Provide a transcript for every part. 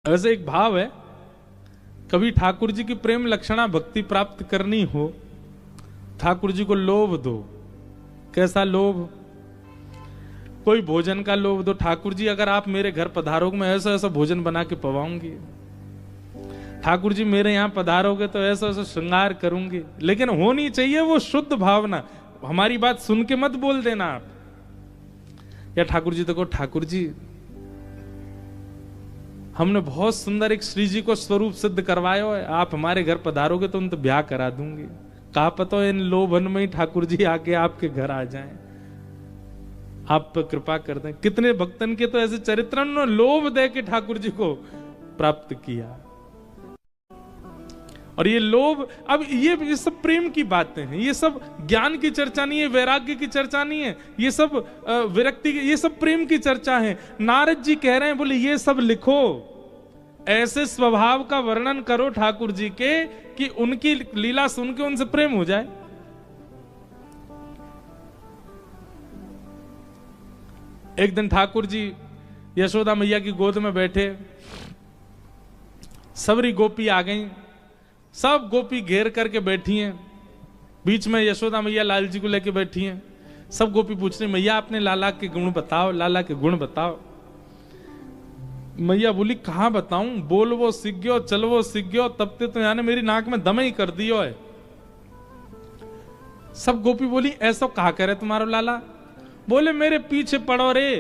ऐसे एक भाव है, कभी ठाकुर जी की प्रेम लक्षणा भक्ति प्राप्त करनी हो, ठाकुर जी को लोभ दो। कैसा लोभ? कोई भोजन का लोभ दो। ठाकुर जी अगर आप मेरे घर पधारोगे मैं ऐसा ऐसा भोजन बना के पवाऊंगी। ठाकुर जी मेरे यहाँ पधारोगे तो ऐसा ऐसा श्रृंगार करूंगी। लेकिन होनी चाहिए वो शुद्ध भावना। हमारी बात सुन के मत बोल देना आप, या ठाकुर जी देखो ठाकुर जी हमने बहुत सुंदर एक श्री जी को स्वरूप सिद्ध करवाया है, आप हमारे घर पधारोगे तो उन तो ब्याह करा दूंगी। कहा पता इन लोभन में ही ठाकुर जी आके आपके घर आ जाएं, आप पर कृपा कर दें। कितने भक्तन के तो ऐसे चरित्र उन्होंने लोभ दे के ठाकुर जी को प्राप्त किया। और ये लोभ, अब ये सब प्रेम की बातें हैं, ये सब ज्ञान की चर्चा नहीं है, वैराग्य की चर्चा नहीं है, ये सब विरक्ति की, ये सब प्रेम की चर्चा है। नारद जी कह रहे हैं बोले ये सब लिखो, ऐसे स्वभाव का वर्णन करो ठाकुर जी के कि उनकी लीला सुन के उनसे प्रेम हो जाए। एक दिन ठाकुर जी यशोदा मैया की गोद में बैठे, सबरी गोपी आ गई, सब गोपी घेर करके बैठी हैं, बीच में यशोदा मैया लाल जी को लेके बैठी हैं। सब गोपी पूछ रही मैया अपने लाला के गुण बताओ, लाला के गुण बताओ। मैया बोली कहां बताऊं, बोलवो सीख गयो, चलवो सीख गयो, तब तो यानी मेरी नाक में दम ही कर दियो है। सब गोपी बोली ऐसा कहा करे तुम्हारो लाला? बोले मेरे पीछे पड़ो रे,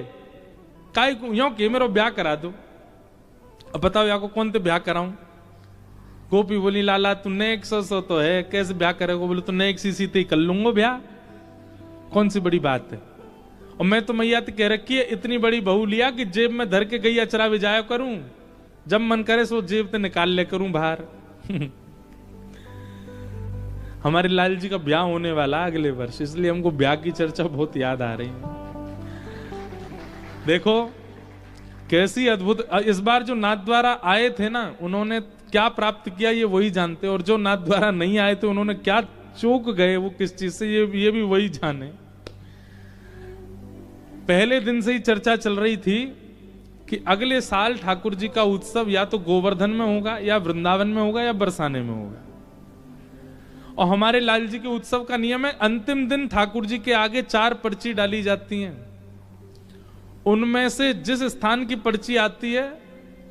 काय यो के मेरो ब्याह करा दो। अब बताओ या को कौन ते ब्याह कराऊं? गोपी बोली लाला तू नेक सो तो है, कैसे ब्याह करेगा? बोले तो नेक सी ते कर लूंगा ब्याह, कौन सी बड़ी बात है। और मैं तो मैया कह रखी है इतनी बड़ी बहू लिया कि जेब में धर के गैया चरा भी जाया करूं, जब मन करे सो जेब से निकाल ले करूं बाहर। हमारे लाल जी का ब्याह होने वाला अगले वर्ष, इसलिए हमको ब्याह की चर्चा बहुत याद आ रही है। देखो कैसी अद्भुत, इस बार जो नाथ द्वारा आए थे ना, उन्होंने क्या प्राप्त किया ये वही जानते, और जो नाथ द्वारा नहीं आए थे उन्होंने क्या चूक गए वो किस चीज से, ये भी वही जाने। पहले दिन से ही चर्चा चल रही थी कि अगले साल ठाकुर जी का उत्सव या तो गोवर्धन में होगा, या वृंदावन में होगा, या बरसाने में होगा। और हमारे लाल जी के उत्सव का नियम है अंतिम दिन ठाकुर जी के आगे 4 पर्ची डाली जाती हैं, उनमें से जिस स्थान की पर्ची आती है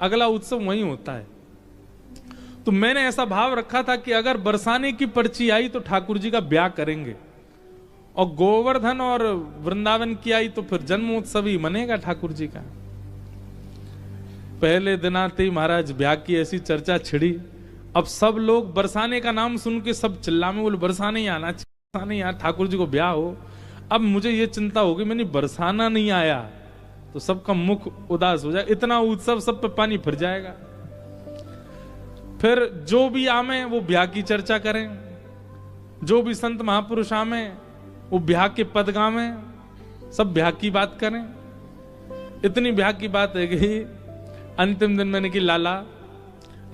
अगला उत्सव वहीं होता है। तो मैंने ऐसा भाव रखा था कि अगर बरसाने की पर्ची आई तो ठाकुर जी का ब्याह करेंगे, और गोवर्धन और वृंदावन की आई तो फिर जन्मोत्सव ही मनेगा ठाकुर जी का। पहले दिन आते ही महाराज ब्याह की ऐसी चर्चा छिड़ी। अब सब लोग बरसाने का नाम सुन के सब चिल्ला में बोले बरसाने ही आना, बरसाने ही आना, ठाकुर जी को ब्याह हो। अब मुझे ये चिंता होगी मैंने बरसाना नहीं आया तो सबका मुख उदास हो जाए, इतना उत्सव सब पे पानी फिर जाएगा। फिर जो भी आमे वो ब्याह की चर्चा करें, जो भी संत महापुरुष आमे वो ब्याह के पद गावे, सब ब्याह की बात करें। इतनी ब्याह की बात है कि अंतिम दिन मैंने की लाला,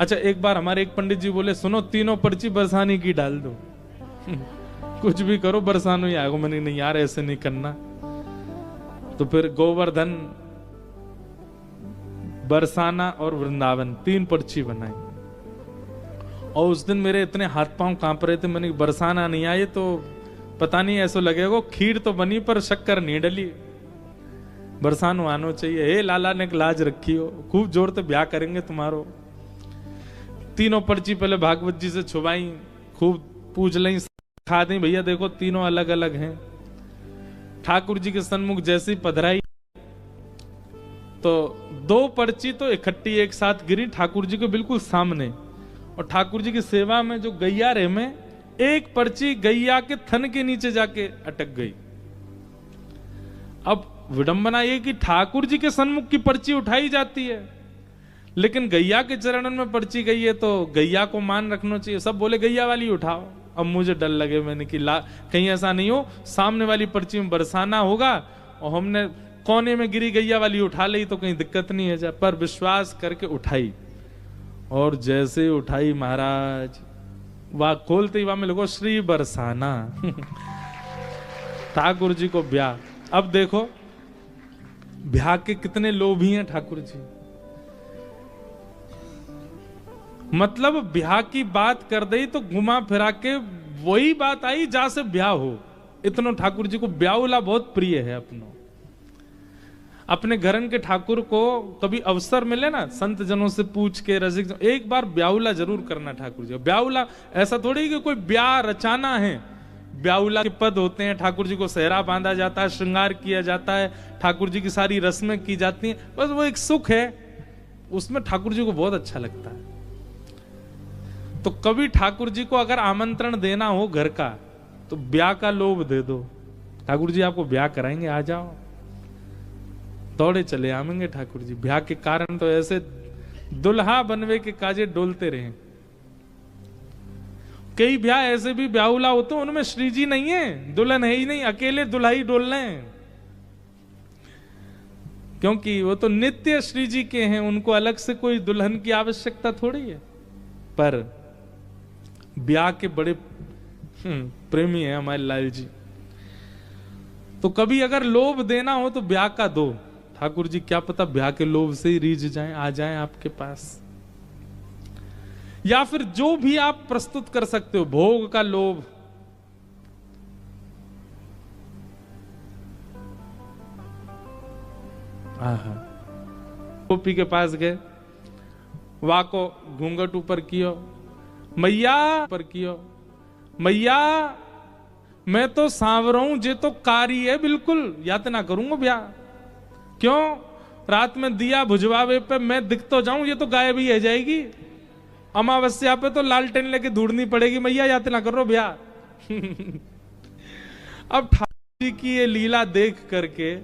अच्छा एक बार हमारे एक पंडित जी बोले सुनो तीनों पर्ची बरसाने की डाल दो। कुछ भी करो बरसानो ही आएगा। मैंने नहीं यार ऐसे नहीं करना। तो फिर गोवर्धन, बरसाना और वृंदावन 3 पर्ची बनाई। और उस दिन मेरे इतने हाथ पांव कांप रहे थे, मैंने बरसाना नहीं आए तो पता नहीं ऐसा लगेगा खीर तो बनी पर शक्कर नहीं डली, बरसानो आनो चाहिए। हे लाला ने लाज रखी हो, खूब जोर से ब्याह करेंगे तुम्हारो। तीनों पर्ची पहले भागवत जी से छुपाई, खूब पूछ ली, खा दी, भैया देखो तीनों अलग अलग हैं। ठाकुर जी के सन्मुख जैसे ही पधराई तो 2 पर्ची तो इकट्ठी एक साथ गिरी ठाकुर जी के बिल्कुल सामने, और ठाकुर जी की सेवा में जो गैया रे में एक पर्ची गैया के थन के नीचे जाके अटक गई। अब विडंबना ये कि ठाकुर जी के सन्मुख की पर्ची उठाई जाती है, लेकिन गैया के चरणन में पर्ची गई है तो गैया को मान रखना चाहिए। सब बोले गैया वाली उठाओ। अब मुझे डर लगे, मैंने कि कहीं ऐसा नहीं हो सामने वाली पर्ची में बरसाना होगा और हमने कोने में गिरी गैया वाली उठा ली तो कहीं दिक्कत नहीं है। पर विश्वास करके उठाई, और जैसे उठाई महाराज वहां खोलते ही वहां में लोगों श्री बरसाना। ठाकुर जी को ब्याह। अब देखो ब्याह के कितने लोभी हैं ठाकुर जी। मतलब ब्याह की बात कर दई तो घुमा फिरा के वही बात आई जहां से ब्याह हो। इतनो ठाकुर जी को ब्याहुला बहुत प्रिय है। अपने घरन के ठाकुर को कभी अवसर मिले ना, संत जनों से पूछ के रसिक एक बार ब्याहुला जरूर करना ठाकुर जी। ब्याहुला ऐसा थोड़ी कि कोई ब्याह रचाना है, ब्याहुला के पद होते हैं, ठाकुर जी को सेहरा बांधा जाता है, श्रृंगार किया जाता है, ठाकुर जी की सारी रस्में की जाती हैं, बस वो एक सुख है, उसमें ठाकुर जी को बहुत अच्छा लगता है। तो कभी ठाकुर जी को अगर आमंत्रण देना हो घर का तो ब्याह का लोभ दे दो, ठाकुर जी आपको ब्याह कराएंगे, आ जाओ, दौड़े चले आवेंगे ठाकुर जी। ब्याह के कारण तो ऐसे दुल्हा बनवे के काजे डोलते रहे। कई ब्याह ऐसे भी ब्याहुला होते हैं उनमें श्री जी नहीं है, दुल्हन है ही नहीं, अकेले दुल्हा ही डोल रहे हैं, क्योंकि वो तो नित्य श्री जी के हैं, उनको अलग से कोई दुल्हन की आवश्यकता थोड़ी है। पर ब्याह के बड़े प्रेमी है हमारे लाल जी। तो कभी अगर लोभ देना हो तो ब्याह का दो ठाकुर जी, क्या पता ब्याह के लोभ से ही रीझ जाएं, आ जाएं आपके पास। या फिर जो भी आप प्रस्तुत कर सकते हो, भोग का लोभ, गोपी के पास गए, वाह को घूंघट ऊपर कियो, मैया पर कियो, मैया मैं तो सांवरा हूं, जे तो कारी है बिल्कुल, यातना करूंगा ब्याह। क्यों? रात में दिया बुझवावे पे मैं दिख तो जाऊं, ये तो गायब ही है जाएगी। अमावस्या पे तो लालटेन लेके ढूंढनी पड़ेगी, मैया यातना करो ब्याह। अब ठाकुर जी की ये लीला देख करके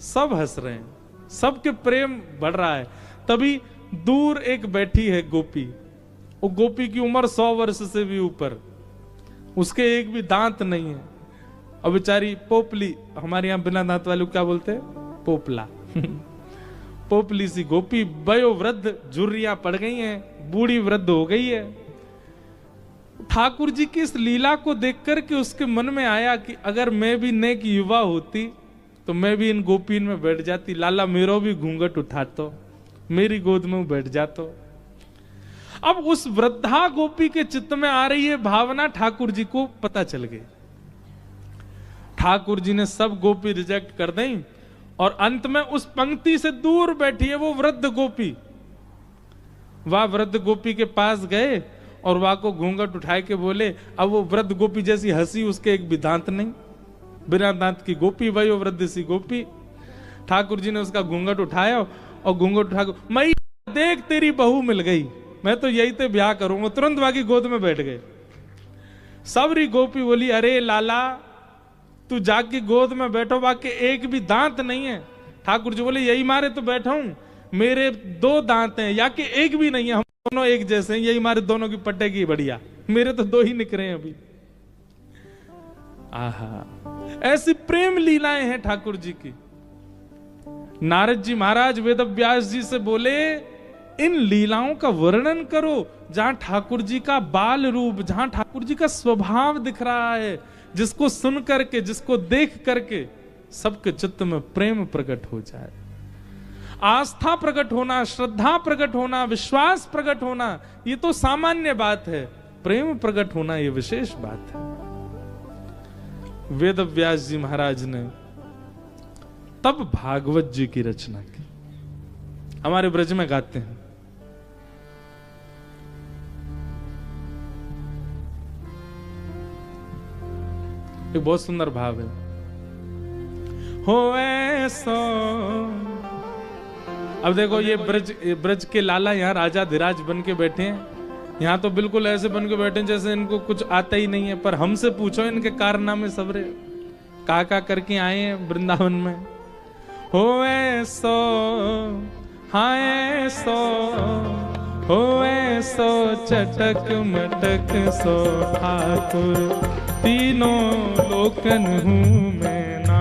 सब हंस रहे हैं, सबके प्रेम बढ़ रहा है। तभी दूर एक बैठी है गोपी, वो गोपी की उम्र 100 वर्ष से भी ऊपर, उसके एक भी दांत नहीं है, और बेचारी पोपली, हमारे यहां बिना दांत वाले क्या बोलते हैं? पोपला। पोपली सी गोपी, वयोवृद्ध, झुर्रियां पड़ गई हैं, बूढ़ी वृद्ध हो गई है। ठाकुर जी की इस लीला को देख करके उसके मन में आया कि अगर मैं भी नेक युवा होती तो मैं भी इन गोपीन में बैठ जाती, लाला मेरो भी घूंघट उठातो, मेरी गोद में बैठ जातो। अब उस वृद्धा गोपी के चित्त में आ रही है भावना, ठाकुर जी को पता चल गई। ठाकुर जी ने सब गोपी रिजेक्ट कर दी और अंत में उस पंक्ति से दूर बैठी है वो वृद्ध गोपी। वह वृद्ध गोपी के पास गए और वह को घूंघट उठाए के बोले। अब वो वृद्ध गोपी जैसी हंसी, उसके एक भी दांत नहीं, बिना दांत की गोपी, वही वृद्ध सी गोपी। ठाकुर जी ने उसका घूंघट उठाया और घूंघट उठा के, मैं देख तेरी बहू मिल गई, मैं तो यही ते ब्याह करूंगा। तुरंत वाकी गोद में बैठ गए। सबरी गोपी बोली, अरे लाला तू जाके गोद में बैठो, बाकी एक भी दांत नहीं है। ठाकुर जी बोले, यही मारे तो बैठा हूं, मेरे 2 दांत हैं, या कि एक भी नहीं है, हम दोनों एक जैसे हैं, यही मारे दोनों की पटेगी बढ़िया, मेरे तो 2 ही निकले हैं अभी। आहा, ऐसी प्रेम लीलाएं हैं ठाकुर जी की। नारद जी महाराज वेद व्यास जी से बोले, इन लीलाओं का वर्णन करो जहां ठाकुर जी का बाल रूप, जहां ठाकुर जी का स्वभाव दिख रहा है, जिसको सुन करके, जिसको देख करके सबके चित्त में प्रेम प्रकट हो जाए, आस्था प्रकट होना, श्रद्धा प्रकट होना, विश्वास प्रकट होना, ये तो सामान्य बात है। प्रेम प्रकट होना ये विशेष बात है। वेद व्यास जी महाराज ने तब भागवत जी की रचना की। हमारे ब्रज में गाते हैं, एक बहुत सुंदर भाव है, हो ऐसो। अब देखो ये ब्रज के लाला यहाँ राजा धीराज बन के बैठे हैं, यहाँ तो बिल्कुल ऐसे बन के बैठे हैं जैसे इनको कुछ आता ही नहीं है। पर हमसे पूछो इनके कारनामे सबरे का करके आए हैं वृंदावन में। हो ऐसो, हाँ ऐसो, हो ऐसो चटक मटक सो ठाकुर, तीनों लोकन हूँ मैं ना।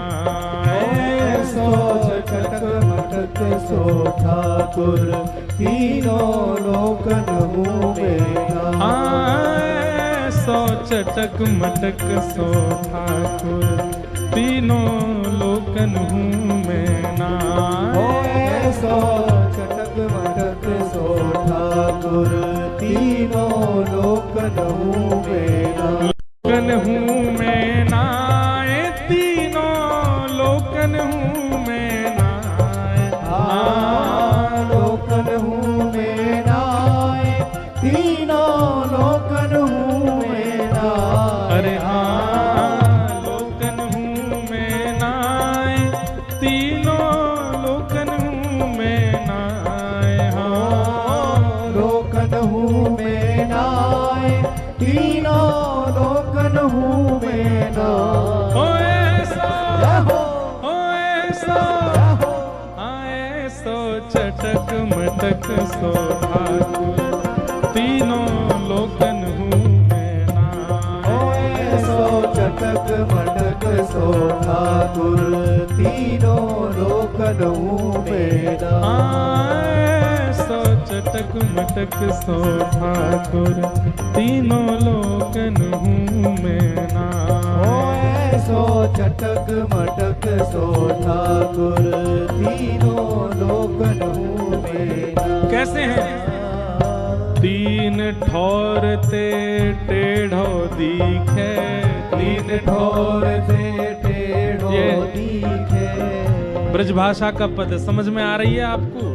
ऐसो चटक मटक सो ठाकुर, तीनों लोकन हूँ मैं ना। ऐसो चटक मटक सो ठाकुर, तीनों लोकन हूँ मैं ना। ऐसो चटक मटक सो ठाकुर, तीनों लोकन हूँ मेरा। लोकन हूँ मैं नाए, तीनों लोकन हूँ मैं नाए। लोकन हूँ मैं नाए, तीनों लोकन हूँ मैं नाए। अरे हाँ, लोकन हूँ मैं नाए, तीनों लोकन हूँ मैं नाए। हाँ, लोकन हूँ मैं नाए, तीनों लोकन हूँ मैं नाए। ओ ऐसा, रहो, ओ ऐसा, रहो, आए सो चटक मटक सो ठाकुर, तीनों लोकन हूँ मैं नाए। सो चटक मटक सो ठाकुर, तीनों लोकन हूँ मेरा। आए सो चटक मटक सो ठाकुर, तीनों लोकन हूँ मैं नाए। सो चटक मटक सो ठाकुर, तीनों लोकन हूँ मेरा। कैसे हैं? तीन ठौर ते टेढ़ो दिखे, तीन ठोर से टेढ़ो ये दिखे। ब्रजभाषा का पद है, समझ में आ रही है आपको?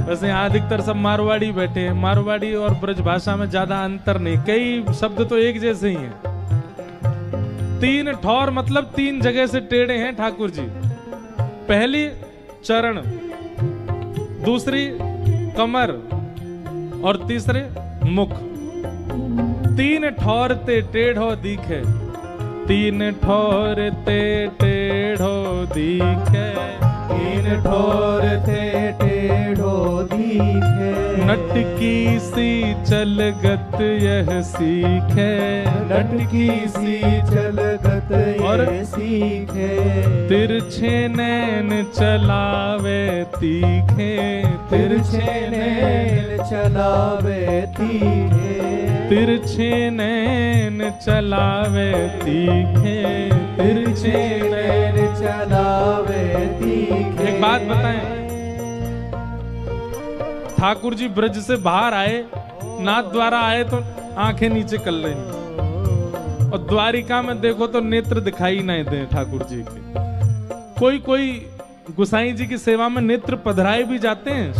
वैसे यहाँ अधिकतर सब मारवाड़ी बैठे हैं, मारवाड़ी और ब्रजभाषा में ज्यादा अंतर नहीं, कई शब्द तो एक जैसे ही हैं। तीन ठौर मतलब तीन जगह से टेढ़े हैं ठाकुर जी। पहली चरण, दूसरी कमर और तीसरे मुख। तीन ठौर ते टेढ़ो दिखे, तीन ठौर ते टेढ़ो दिखे। तीन ठोर थे टेढ़ो दिखे। नटकी सी चलगत यह सीखे, लटकी सी चलगत और ये सीखे। तिरछे नैन चलावे तीखे, तिरछे नैन चलावे तीखे। तिरछे नैन चलावे तीखे, तिरछे नैन। नैन चलावे तीखे। एक बात बताएं, ठाकुर जी ब्रज से बाहर आए, नाथ द्वारा आए तो आंखें नीचे कर रही, और द्वारिका में देखो तो नेत्र दिखाई नहीं दे ठाकुर जी के। कोई कोई गुसाई जी की सेवा में नेत्र पधराए भी जाते हैं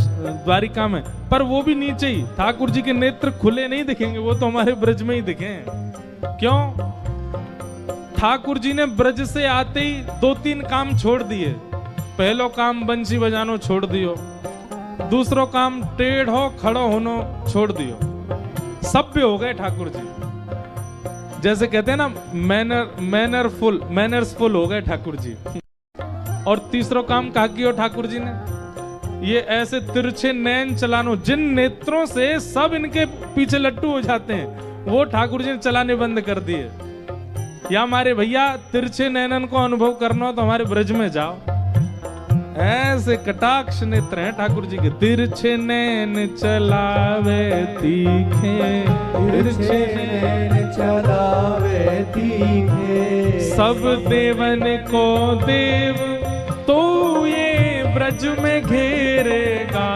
द्वारिका में, पर वो भी नीचे ही। ठाकुर जी के नेत्र खुले नहीं दिखेंगे, वो तो हमारे ब्रज में ही दिखे। क्यों? ठाकुर जी ने ब्रज से आते ही दो तीन काम छोड़ दिए। पहलो काम बंसी बजानो छोड़ दियो, दूसरो काम टेढ़ो खड़ो होनो छोड़ दियो। सभ्य हो गए ठाकुर जी, जैसे कहते हैं ना मैनर्स फुल हो गए ठाकुर जी। और तीसरो काम कहा किया ठाकुर जी ने, ये ऐसे तिरछे नैन चलानो, जिन नेत्रों से सब इनके पीछे लट्टू हो जाते हैं, वो ठाकुर जी ने चलाने बंद कर दिए। या हमारे भैया तिरछे नैनन को अनुभव करना हो तो हमारे ब्रज में जाओ, ऐसे कटाक्ष नेत्र हैं ठाकुर जी के। तिरछे नैन चलावे तीखे, तिरछे नैन चलावे तीखे। सब देवन को देव तो ये ब्रज में घेरेगा।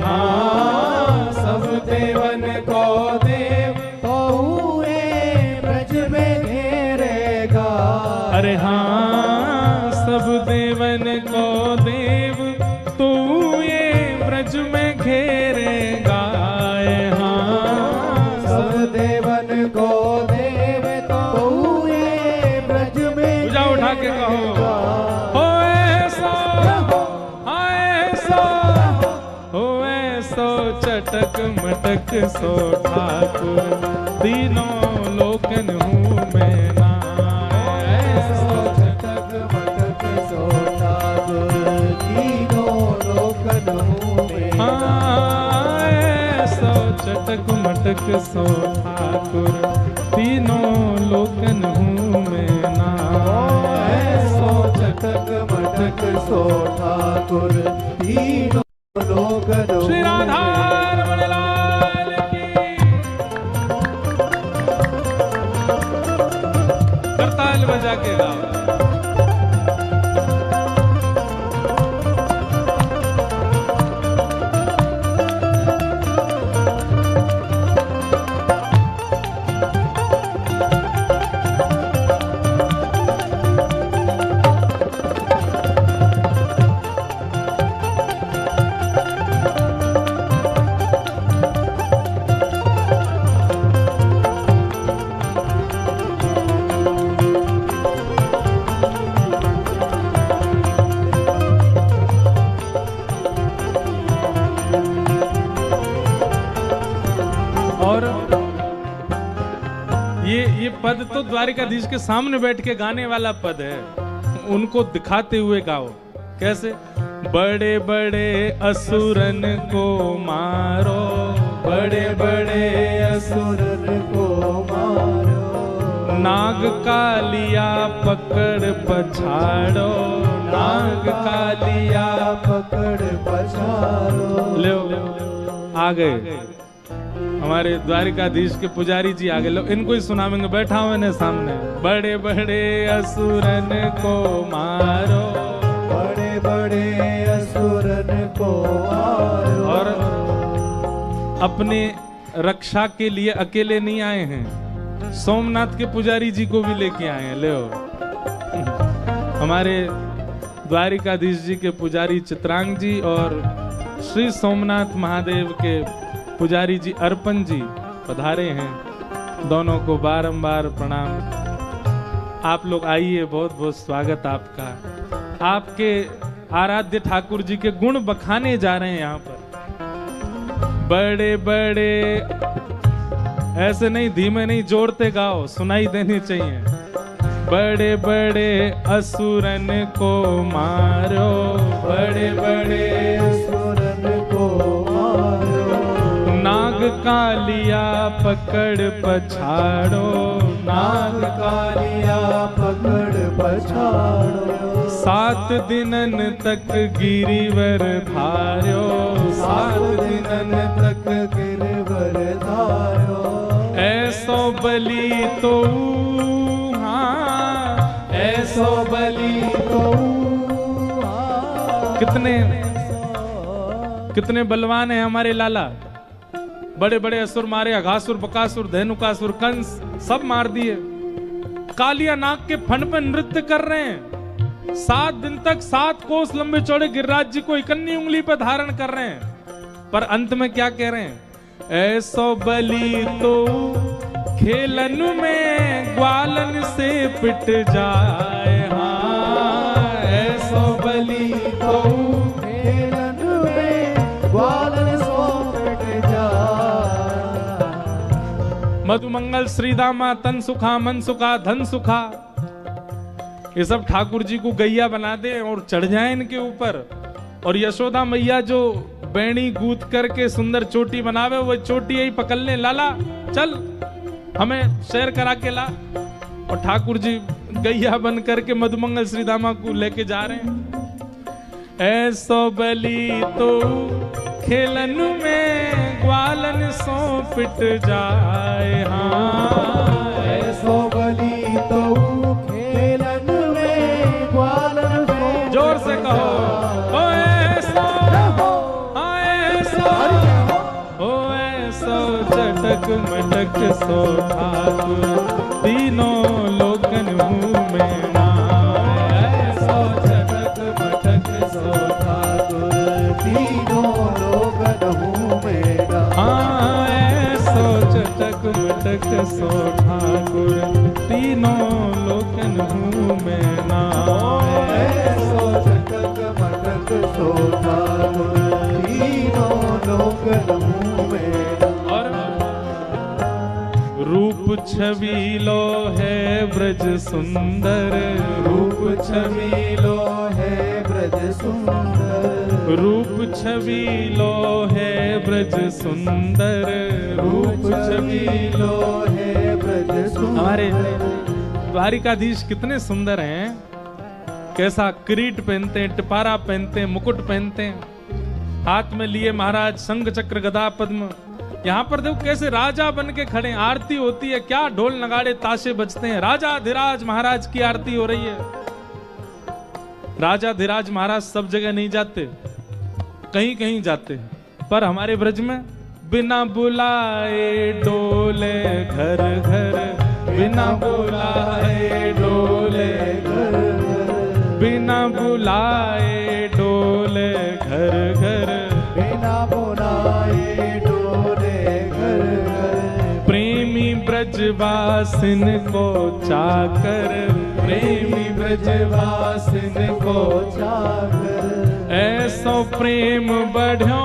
हाँ, सब देवन को देव तो ये ब्रज में घेरेगा। अरे हाँ, सब देवन को देव तू ये ब्रज में घेरेगा। हाँ, सब देवन को देव तो ये ब्रज में पूजा उठा के कहो, हो ऐसा, हाँ ऐसा, हो ऐसो चटक मटक सो ठाकुर, तीनों लोकन हूँ मैं नाए। ऐसो चटक मटक सो ठाकुर, तीनों लोकन हूँ मैं नाए। ऐसो चटक मटक सो ठाकुर, तीनों लोकन हूँ मैं नाए। ऐसो चटक मटक सो ठाकुर, तीनों लोकन हूँ श्री राधा मैं रमण लाल की। करताल बजा के गाओ। और ये पद तो द्वारिकाधीश के सामने बैठ के गाने वाला पद है, उनको दिखाते हुए गाओ। कैसे? बड़े बड़े असुरन को मारो, बड़े बड़े असुरन को मारो, नाग कालिया पकड़ पछाड़ो, नाग कालिया पकड़ पछाड़ो। लो आ गए हमारे द्वारिकाधीश के पुजारी जी, आगे लो इनको ही सुनावेंगे, बैठा हुए ने सामने। बड़े बड़े असुरन को मारो, बड़े बड़े असुरन को मारो। और अपने रक्षा के लिए अकेले नहीं आए हैं, सोमनाथ के पुजारी जी को भी लेके आए हैं। ले हमारे द्वारिकाधीश जी के पुजारी चित्रांग जी और श्री सोमनाथ महादेव के पुजारी जी अर्पण जी पधारे हैं, दोनों को बारंबार प्रणाम। आप लोग आइए, बहुत बहुत स्वागत आपका। आपके आराध्य ठाकुर जी के गुण बखाने जा रहे हैं यहाँ पर। बड़े बड़े, ऐसे नहीं, धीमे नहीं, जोड़ते गाओ, सुनाई देनी चाहिए। बड़े बड़े असुरन को मारो, बड़े बड़े असुरन को मारो, नाग कालिया पकड़ पछाड़ो, नाग कालिया पकड़ पछाड़ो। 7 दिनन तक गिरिवर धार्यो, 7 दिनन तक गिरवर धार्यो। ऐसो बलि तो ऐसो बलि तो कितने बलवान हैं हमारे लाला। बड़े बड़े असुर मारे, अघासुर, बकासुर, धेनुकासुर, कंस सब मार दिए। कालिया नाग के फन पे नृत्य कर रहे हैं। 7 दिन तक 7 कोस लंबे चौड़े गिरिराज जी को इकन्नी उंगली पर धारण कर रहे हैं। पर अंत में क्या कह रहे हैं? ऐसो बलि तो खेलन में ग्वालन से पिट जाए। हाँ, ऐसो बलि तो खेलन में ग्वालन से पिट जाए। मधुमंगल श्रीदामा तन सुखा मन सुखा धन सुखा, ये सब ठाकुर जी को गैया बना दे और चढ़ जाए इनके ऊपर। और यशोदा मैया जो बैणी गूंथ करके सुंदर चोटी बनावे, वो चोटी यही पकड़ ले। लाला चल, हमें शेयर करा के ला। और ठाकुर जी गैया बन करके मधुमंगल श्रीदामा को लेके जा रहे हैं। ऐसो बलि तो खेलन में ग्वालन सो पिट जाए। हाँ, ऐसो बलि तो खेलन में ग्वालन सो। जोर से कहो, ओ ऐसो, हाँ ऐसो, ओ ऐसो चटक मटक सो ठाकुर, तीनों लोकन मुँह में नाम। ऐसो चटक मटक सो ठाकुर, तीनों लोकन मुँह में नाम। हाँ, ऐसो चटक मटक सो ठाकुर, तीनों लोकन मुँह में नाम। ऐसो चटक मटक सो ठाकुर, तीनों लोकन मुँह में नाम। और रूप छबीलो है ब्रज सुंदर, रूप छबीलो है ब्रज सुंदर, रूप छबीलो है ब्रज सुंदर, रूप छबीलो है ब्रज सुंदर। हमारे द्वारिकाधीश कितने सुंदर हैं। कैसा किरीट पहनते हैं, टिपारा पहनते हैं, मुकुट पहनते हैं, हाथ में लिए महाराज शंख चक्र गदा पद्म। यहाँ पर देखो कैसे राजा बन के खड़े, आरती होती है, क्या ढोल नगाड़े ताशे बजते हैं। राजा धीराज महाराज की आरती हो रही है। राजा धीराज महाराज सब जगह नहीं जाते, कहीं कहीं जाते हैं, पर हमारे ब्रज में बिना बुलाए डोले घर घर, बिना बुलाए डोले घर घर, बिना बुलाए डोले घर घर, बिना बुलाए डोले घर घर। प्रेमी ब्रजवासिन को चाकर, प्रेमी ब्रजवासिन को चाकर, ऐसो प्रेम बढ़्यो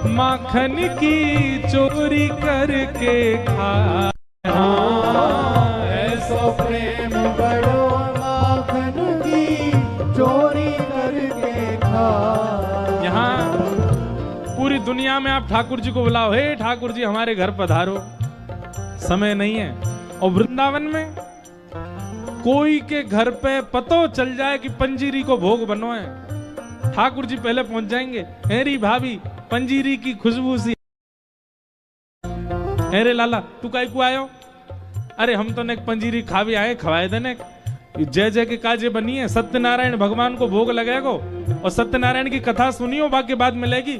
माखन की चोरी करके खाए। ऐसो प्रेम बड़ो माखन की चोरी करके खाए। यहाँ पूरी दुनिया में आप ठाकुर जी को बुलाओ, हे ठाकुर जी हमारे घर पधारो, समय नहीं है। और वृंदावन में कोई के घर पे पतो चल जाए कि पंजीरी को भोग बनो है, ठाकुर जी पहले पहुंच जाएंगे। हेरी भाभी पंजीरी की खुशबू सी, अरे लाला तू काई को आयो? अरे हम तो ने पंजीरी खावे आए, खवाए देने जय जय के काजे बनी है। सत्यनारायण भगवान को भोग लगेगो और सत्यनारायण की कथा सुनियो, बाकी बाद मिलेगी।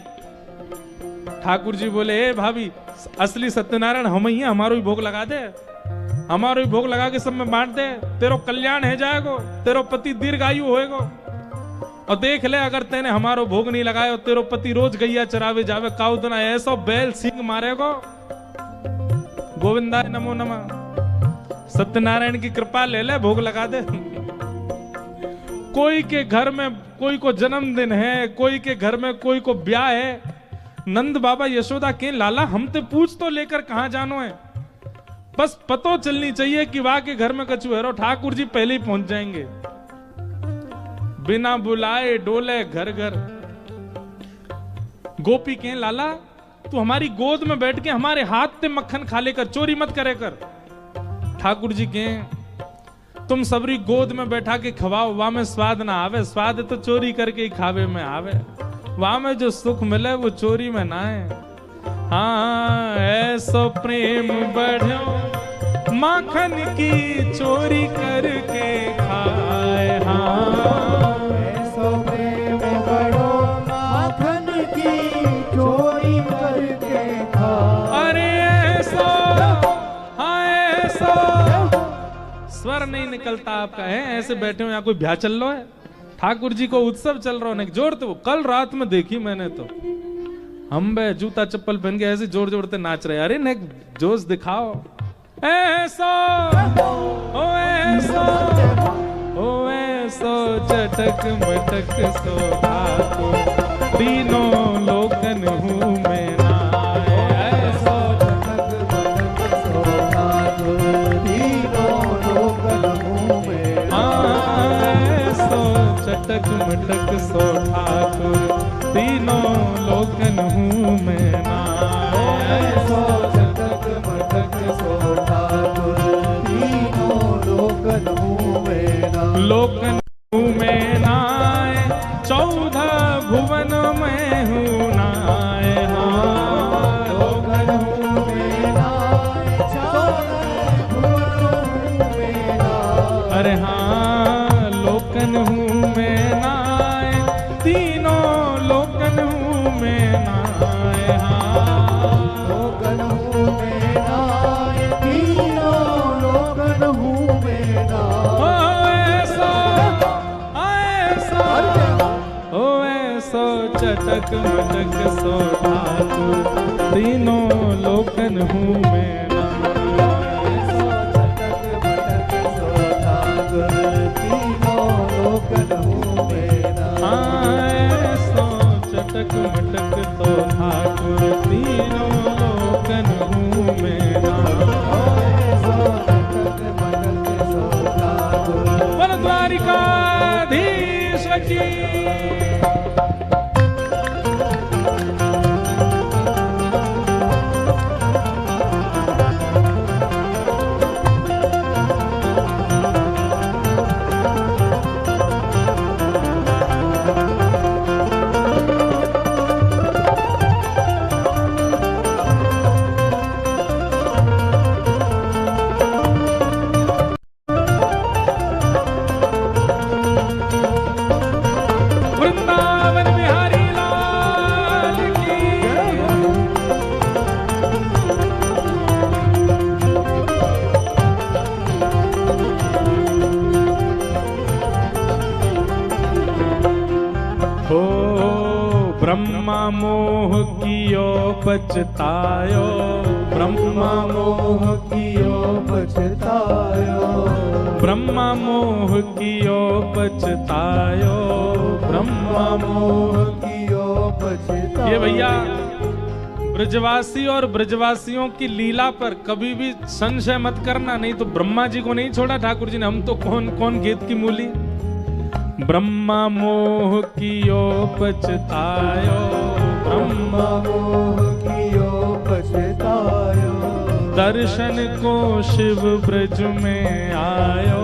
ठाकुर जी बोले ए भाभी असली सत्यनारायण हम ही है, हमारो ही भोग लगा दे, हमारो ही भोग लगा के सब में बांट दे, तेरो कल्याण है जाएगो, तेरो पति दीर्घायु होएगो। और देख ले अगर तेने हमारो भोग नहीं लगायो, तेरो पति रोज गैया चरावे जावे, काउ दिन ऐसो बैल सिंह मारेगो। गोविंदाय नमो नमः। सत्यनारायण की कृपा ले ले, भोग लगा दे। कोई के घर में कोई को जन्मदिन है, कोई के घर में कोई को ब्याह है, नंद बाबा यशोदा के लाला हम ते पूछ तो लेकर कहां जानो है, बस पतो चलनी चाहिए कि वाह के घर में कछु है। ठाकुर जी पहले ही पहुंच जाएंगे, बिना बुलाए डोले घर घर। गोपी के लाला तू हमारी गोद में बैठ के हमारे हाथ से मक्खन खा लेकर, चोरी मत करे कर। ठाकुर जी के तुम सबरी गोद में बैठा के खवाओ, वहां में स्वाद ना आवे, स्वाद तो चोरी करके ही खावे में आवे। वहां में जो सुख मिले वो चोरी में ना है। हाँ ऐसो प्रेम बढ़ो माखन की चोरी करके खाए। हाँ ऐसो प्रेम बढ़ो माखन की चोरी करके खाए। अरे ऐसो, हाँ ऐसो स्वर नहीं निकलता आपका है, ऐसे बैठे हो यहाँ कोई ब्याह चल रहा है, ठाकुर जी को उत्सव चल रहा है। जोर तो कल रात में देखी मैंने, तो हम बे जूता चप्पल पहन के ऐसे जोर जोरते नाच रहे। अरे ने जोश दिखाओ। ऐसो ओ ऐसो ओ ऐसो चटक मटक सो ठाकुर, तीनों लोकन हूँ मैं नाए। ऐसो चटक मटक सो ठाकुर, तीनों लोकन हूँ मैं नाए। ऐसो चटक मटक सो ठाकुर, तीनों लोकन हूँ मैं नाए। ऐसो चटक मटक सो ठाकुर, तीनों लोकन हूँ मैं नाए। लोकन हूँ मैं नाए, 14 भुवन में हूँ नाए। हाँ लोकन हूँ मैं नाए, 14 भुवन हूँ मैं नाए। अरे हाँ लोकन हूँ मैं नाए, तीनों लोकन हूँ मैं नाए। हाँ लोकन हूँ मैं नाए, तीनों लोकन हूँ मैं नाए। ओ ऐसो चटक मटक सो ठाकुर, तीनों लोकन हूँ मैं नाए। ऐसो चटक मटक सो ठाकुर, तीनों लोकन हूँ मैं नाए। हाँ ऐसो चटक मटक सो ठाकुर, तीनों लोकन हूँ मैं नाए। ऐसो चटक मटक सो ठाकुर, बोल द्वारिकाधीश की। वृंदावन बिहारी लाल की। हो ब्रह्मा मोह कियो पछतायो, ब्रह्मा मोह कियो पछतायो। ब्रह्मा मोह कियो पछतायो, ब्रह्मा मोह। कियो पछतायो। ये भैया ब्रजवासी और ब्रजवासियों की लीला पर कभी भी संशय मत करना, नहीं तो ब्रह्मा जी को नहीं छोड़ा ठाकुर जी ने। हम तो कौन कौन गेत की मूली। ब्रह्मा मोह कियो पछतायो, ब्रह्मा मोह कियो पछतायो, दर्शन को शिव ब्रज में आयो,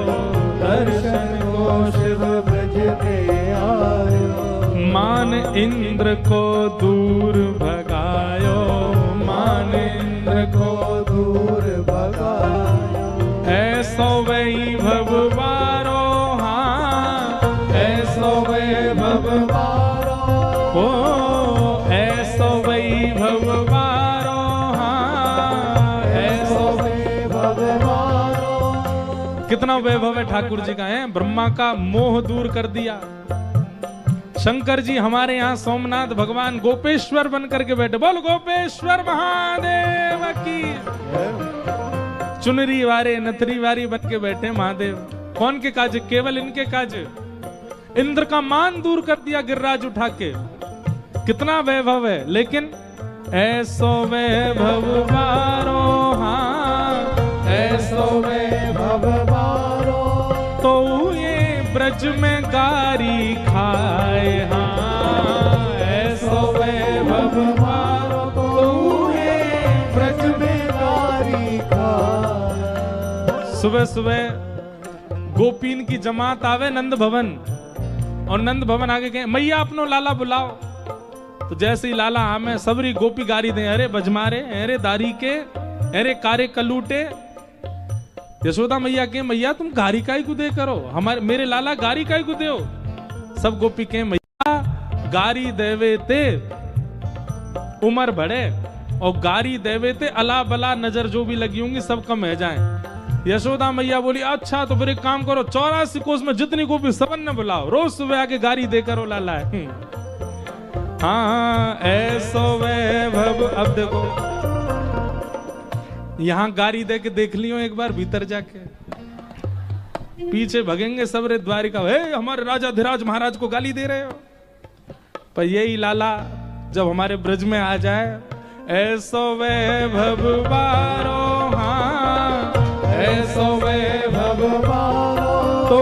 दर्शन को शिव ब्रज में आयो, मान इंद्र को दूर भगायो, मान इंद्र को दूर भगायो, ऐसो वैभव बारो, हाँ ऐसो वैभव बारो, ओ ऐसो वैभव बारो, हाँ ऐसो वैभव बारो। कितना वैभव है ठाकुर जी का है। ब्रह्मा का मोह दूर कर दिया। शंकर जी हमारे यहाँ सोमनाथ भगवान गोपेश्वर बन करके बैठे। बोल गोपेश्वर महादेव की। चुनरी वारे नथरी वारी बन के बैठे महादेव। कौन के काज? केवल इनके काज। इंद्र का मान दूर कर दिया गिरिराज उठा के। कितना वैभव है। लेकिन ऐसो वैभव बारो, हाँ ऐसो वैभव बारो, तो ये ब्रज में गारी खाए, हाँ ऐसो वैभव बारो, तो ये ब्रज में गारी खाए। सुबह सुबह गोपीन की जमात आवे नंद भवन, और नंद भवन आगे कहे मैया अपनो लाला बुलाओ। तो जैसे ही लाला आमे सबरी गोपी गारी दे, अरे बजमारे, अरे दारी के, अरे कारे कलूटे। यशोदा मैया के मैया तुम गारी काई को दे करो, हमारे मेरे लाला गारी काई को दे हो। सब गोपी के मैया गारी देवे ते उमर बढ़े, और गारी देवे ते अला बला नजर जो भी लगी होंगी सब कम है जाए। यशोदा मैया बोली अच्छा तो फिर एक काम करो, 84 कोस में जितनी गोपी सबन ने बुलाओ, रोज सुबह आके गारी दे करो लाला। हाँ ऐसो वैभव। अब देखो यहां गारी दे के देख लियो एक बार भीतर जाके, पीछे भगेंगे सबरे द्वारिका, हे हमारे राजा धीराज महाराज को गाली दे रहे हो। पर यही लाला जब हमारे ब्रज में आ जाए, ऐसो वैभव बारो, हाँ ऐसो वैभव बारो, तो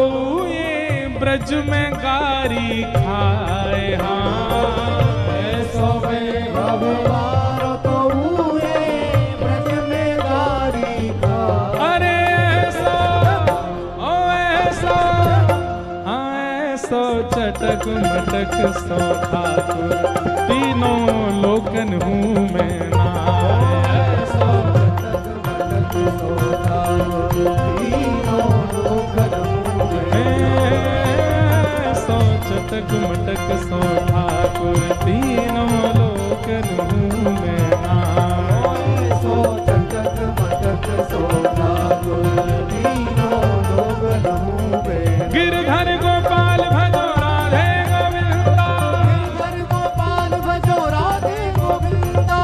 ये ब्रज में गारी खाए, हाँ ऐसो वैभव बारो, तो ये ब्रज में गारी खाए। अरे ऐसो ओ ऐसो, हाँ ऐसो चटक मटक सो ठाकुर, तीनों लोकन हूँ मैं नाय। ऐसो चटक मटक सो ठाकुर, तीनों लोकन हूँ मैं। ऐसो चटक मटक सो ठाकुर, तीनों लोकन हूँ मैं नाय। ऐसो चटक मटक सो ठाकुर, तीनों लोकन हूँ मैं। गिरधर गोपाल भजो राधे गोविंदा, गिरधर गोपाल भजो राधे गोविंदा,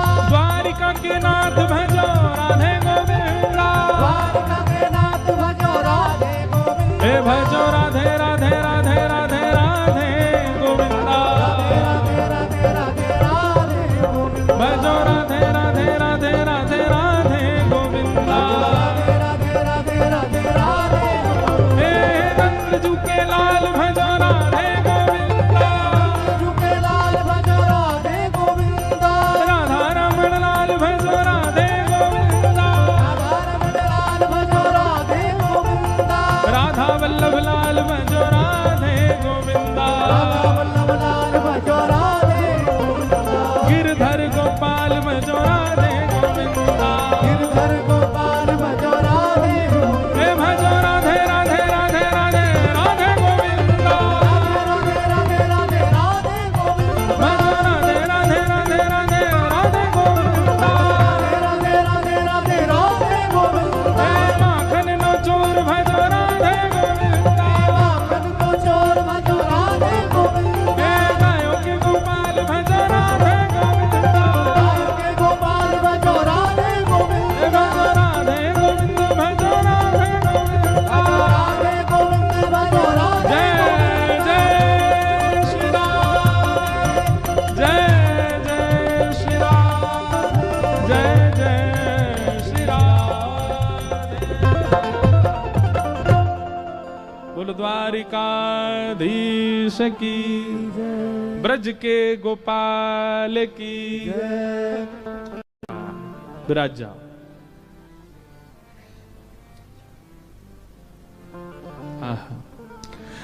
जय श्री राधे। बोलो द्वारिकाधीश की, ब्रज के गोपाल की। विराज जाओ।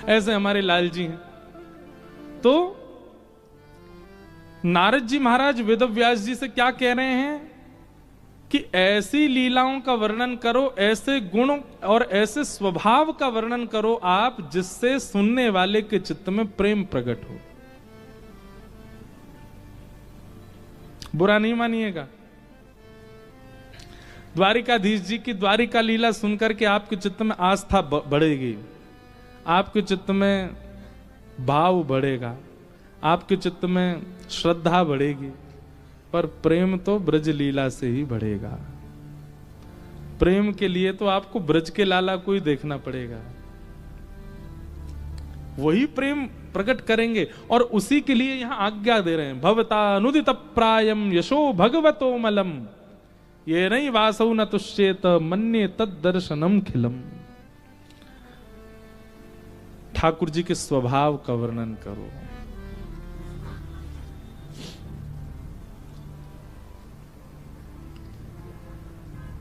ऐसे हमारे लाल जी हैं। तो नारद जी महाराज वेदव्यास जी से क्या कह रहे हैं कि ऐसी लीलाओं का वर्णन करो, ऐसे गुण और ऐसे स्वभाव का वर्णन करो आप जिससे सुनने वाले के चित्त में प्रेम प्रकट हो। बुरा नहीं मानिएगा। द्वारिकाधीश जी की द्वारिका लीला सुनकर के आपके चित्त में आस्था बढ़ेगी, आपके चित्त में भाव बढ़ेगा, आपके चित्त में श्रद्धा बढ़ेगी, पर प्रेम तो ब्रज लीला से ही बढ़ेगा। प्रेम के लिए तो आपको ब्रज के लाला को ही देखना पड़ेगा, वही प्रेम प्रकट करेंगे। और उसी के लिए यहां आज्ञा दे रहे हैं, भवता अनुदित प्रायम यशो भगवतो मलम ये नहीं वासौ न तुष्येत मन्ये तद दर्शनम खिलम। ठाकुर जी के स्वभाव का वर्णन करो।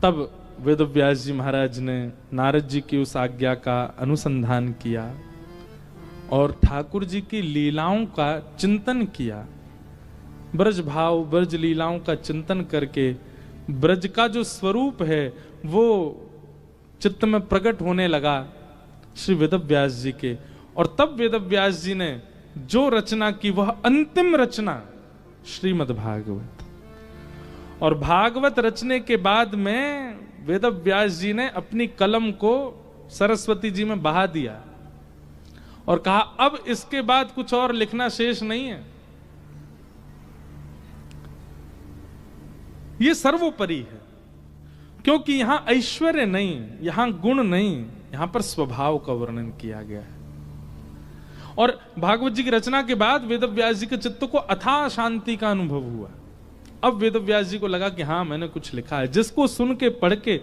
तब वेदव्यास जी महाराज ने नारद जी की उस आज्ञा का अनुसंधान किया और ठाकुर जी की लीलाओं का चिंतन किया। ब्रज भाव, ब्रज लीलाओं का चिंतन करके ब्रज का जो स्वरूप है वो चित्त में प्रकट होने लगा श्री वेदव्यास जी के। और तब वेदव्यास जी ने जो रचना की वह अंतिम रचना श्रीमद् भागवत। और भागवत रचने के बाद में वेदव्यास जी ने अपनी कलम को सरस्वती जी में बहा दिया और कहा अब इसके बाद कुछ और लिखना शेष नहीं है, ये सर्वोपरि है। क्योंकि यहां ऐश्वर्य नहीं, यहां गुण नहीं, यहां पर स्वभाव का वर्णन किया गया है। और भागवत जी की रचना के बाद वेदव्यास जी के चित्त को अथाह शांति का अनुभव हुआ। अब वेदव्यास जी को लगा कि हाँ मैंने कुछ लिखा है, जिसको सुन के पढ़ के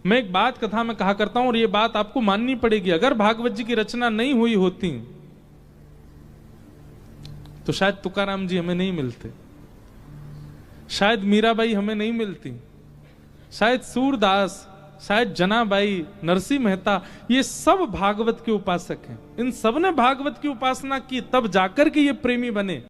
मैं एक बात कथा में कहा करता हूं और ये बात आपको माननी पड़ेगी। अगर भागवत जी की रचना नहीं हुई होती तो शायद तुकाराम जी हमें नहीं मिलते, शायद मीराबाई हमें नहीं मिलती, शायद सूरदास, शायद जनाबाई, नरसिंह मेहता, ये सब भागवत के उपासक हैं। इन सब ने भागवत की उपासना की, तब जाकर के ये प्रेमी बने।